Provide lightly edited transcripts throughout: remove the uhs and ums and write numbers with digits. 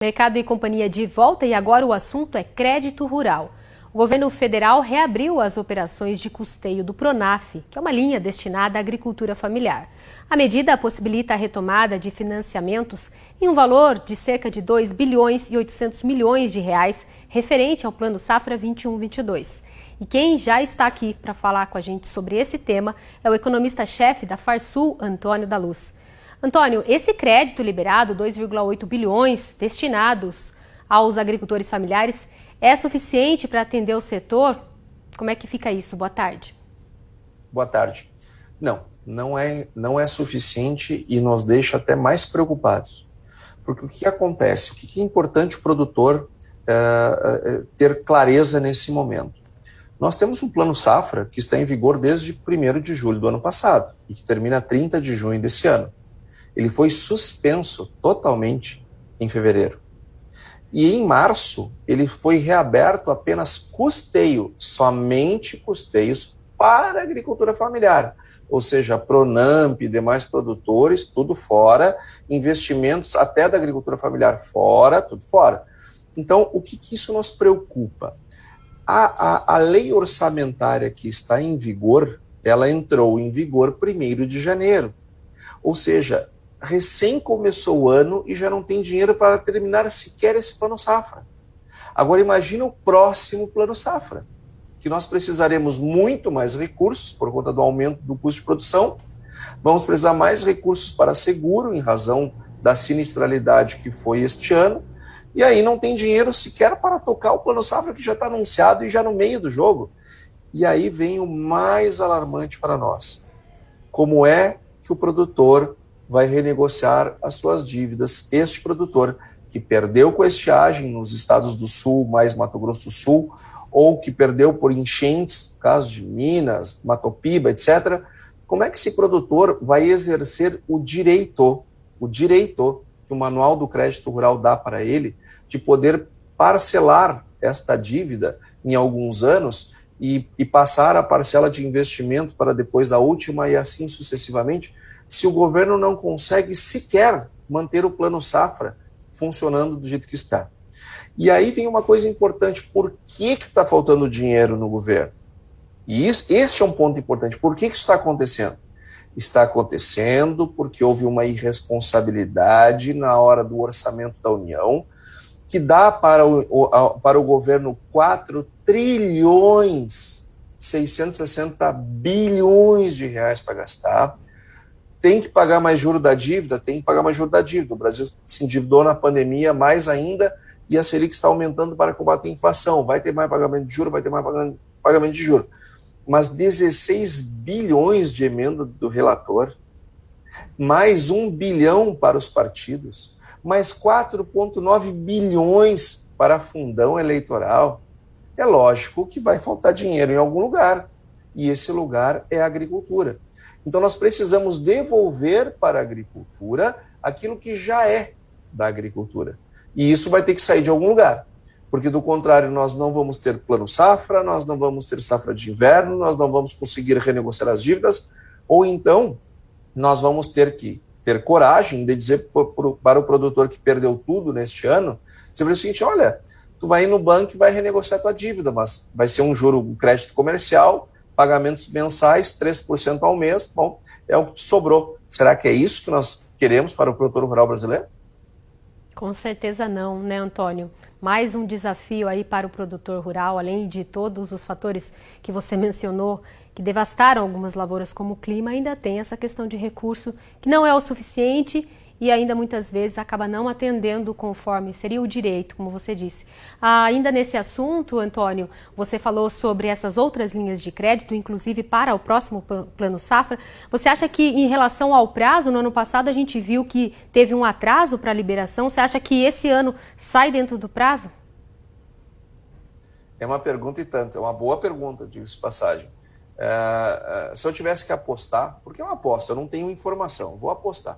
Mercado e Companhia de volta e agora o assunto é crédito rural. O governo federal reabriu as operações de custeio do Pronaf, que é uma linha destinada à agricultura familiar. A medida possibilita a retomada de financiamentos em um valor de cerca de 2 bilhões e 800 milhões de reais, referente ao Plano Safra 21-22. E quem já está aqui para falar com a gente sobre esse tema é o economista-chefe da Farsul, Antônio da Luz. Antônio, esse crédito liberado, 2,8 bilhões destinados aos agricultores familiares, é suficiente para atender o setor? Como é que fica isso? Boa tarde. Boa tarde. Não é suficiente e nos deixa até mais preocupados. Porque o que acontece? O que é importante o produtor ter clareza nesse momento? Nós temos um plano safra que está em vigor desde 1º de julho do ano passado e que termina 30 de junho desse ano. Ele foi suspenso totalmente em fevereiro. E em março, ele foi reaberto apenas custeio, somente custeios para a agricultura familiar. Ou seja, Pronamp, demais produtores, tudo fora, investimentos até da agricultura familiar fora, tudo fora. Então, o que isso nos preocupa? A lei orçamentária que está em vigor, ela entrou em vigor 1º de janeiro. Ou seja, recém começou o ano e já não tem dinheiro para terminar sequer esse plano safra. Agora imagina o próximo plano safra, que nós precisaremos muito mais recursos por conta do aumento do custo de produção, vamos precisar mais recursos para seguro em razão da sinistralidade que foi este ano, e aí não tem dinheiro sequer para tocar o plano safra que já está anunciado e já no meio do jogo. E aí vem o mais alarmante para nós. Como é que o produtor vai renegociar as suas dívidas? Este produtor que perdeu com a estiagem nos estados do Sul, mais Mato Grosso do Sul, ou que perdeu por enchentes, caso de Minas, Matopiba, etc. Como é que esse produtor vai exercer o direito que o Manual do Crédito Rural dá para ele, de poder parcelar esta dívida em alguns anos e passar a parcela de investimento para depois da última e assim sucessivamente, se o governo não consegue sequer manter o plano safra funcionando do jeito que está? E aí vem uma coisa importante: por que está faltando dinheiro no governo? E este é um ponto importante. Por que isso está acontecendo? Está acontecendo porque houve uma irresponsabilidade na hora do orçamento da União, que dá para o governo 4 trilhões 660 bilhões de reais para gastar. Tem que pagar mais juro da dívida? Tem que pagar mais juro da dívida. O Brasil se endividou na pandemia mais ainda e a Selic está aumentando para combater a inflação. Vai ter mais pagamento de juro, vai ter mais pagamento de juro. Mas 16 bilhões de emenda do relator, mais 1 bilhão para os partidos, mais 4,9 bilhões para fundão eleitoral. É lógico que vai faltar dinheiro em algum lugar, e esse lugar é a agricultura. Então nós precisamos devolver para a agricultura aquilo que já é da agricultura. E isso vai ter que sair de algum lugar, porque do contrário nós não vamos ter plano safra, nós não vamos ter safra de inverno, nós não vamos conseguir renegociar as dívidas, ou então nós vamos ter que ter coragem de dizer para o produtor que perdeu tudo neste ano, você vai dizer o seguinte: olha, tu vai ir no banco e vai renegociar a tua dívida, mas vai ser um crédito comercial, pagamentos mensais, 3% ao mês, bom, é o que te sobrou. Será que é isso que nós queremos para o produtor rural brasileiro? Com certeza não, né, Antônio? Mais um desafio aí para o produtor rural, além de todos os fatores que você mencionou, que devastaram algumas lavouras como o clima, ainda tem essa questão de recurso que não é o suficiente e ainda muitas vezes acaba não atendendo conforme seria o direito, como você disse. Ainda nesse assunto, Antônio, você falou sobre essas outras linhas de crédito, inclusive para o próximo Plano Safra. Você acha que em relação ao prazo, no ano passado a gente viu que teve um atraso para a liberação? Você acha que esse ano sai dentro do prazo? É uma pergunta e tanto, é uma boa pergunta, digo-se de passagem. Se eu tivesse que apostar, porque eu aposto, eu não tenho informação, vou apostar.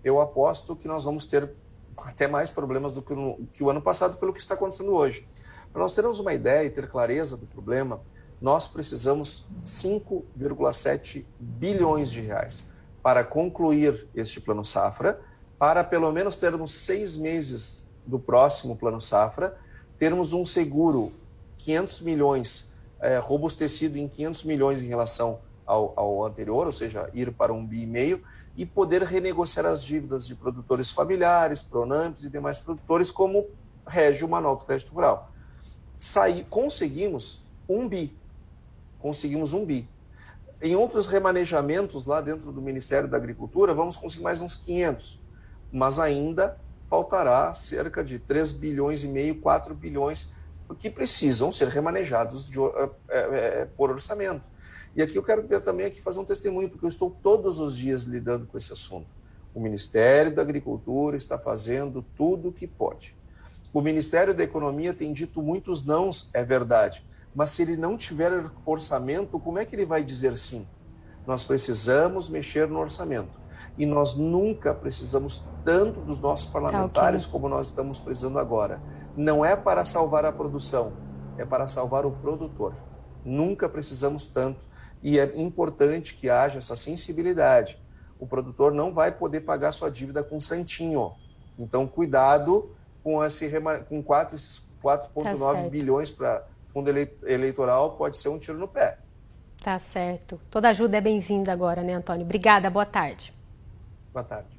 Eu aposto que nós vamos ter até mais problemas do que o ano passado, pelo que está acontecendo hoje. Para nós termos uma ideia e ter clareza do problema, nós precisamos 5,7 bilhões de reais para concluir este plano safra, para pelo menos termos 6 meses do próximo Plano Safra, termos um seguro 500 milhões, robustecido em 500 milhões em relação ao anterior, ou seja, ir para 1,5 bi, e poder renegociar as dívidas de produtores familiares, Pronamps e demais produtores, como rege o Manual do Crédito Rural. Conseguimos 1 bi. Conseguimos 1 bi. Em outros remanejamentos lá dentro do Ministério da Agricultura, vamos conseguir mais uns 500, mas ainda faltará cerca de 3 bilhões e meio, 4 bilhões, que precisam ser remanejados por orçamento. E aqui eu quero também aqui fazer um testemunho, porque eu estou todos os dias lidando com esse assunto. O Ministério da Agricultura está fazendo tudo o que pode. O Ministério da Economia tem dito muitos nãos, é verdade, mas se ele não tiver orçamento, como é que ele vai dizer sim? Nós precisamos mexer no orçamento. E nós nunca precisamos tanto dos nossos parlamentares como nós estamos precisando agora. Não é para salvar a produção, é para salvar o produtor. Nunca precisamos tanto e é importante que haja essa sensibilidade. O produtor não vai poder pagar sua dívida com santinho. Então, cuidado com esses 4,9 bilhões para fundo eleitoral, pode ser um tiro no pé. Tá certo. Toda ajuda é bem-vinda agora, né, Antônio? Obrigada, boa tarde. Boa tarde.